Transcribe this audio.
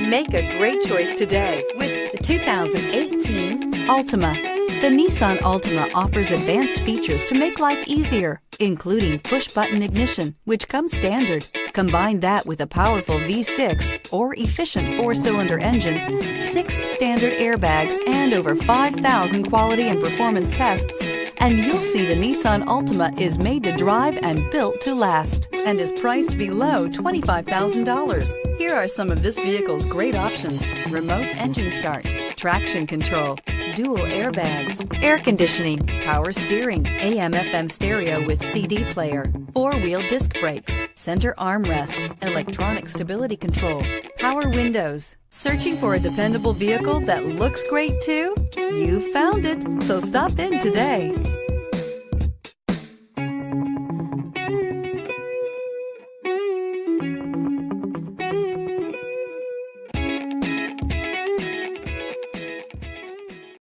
Make a great choice today with the 2018 Altima. The Nissan Altima offers advanced features to make life easier, including push-button ignition, which comes standard. Combine that with a powerful V6 or efficient 4-cylinder engine, 6 standard airbags, and over 5,000 quality and performance tests, and you'll see the Nissan Altima is made to drive and built to last, and is priced below $25,000. Here are some of this vehicle's great options: remote engine start, traction control, dual airbags, air conditioning, power steering, AM/FM stereo with CD player, 4-wheel disc brakes, center armrest, electronic stability control, power windows. Searching for a dependable vehicle that looks great too? You found it, so stop in today.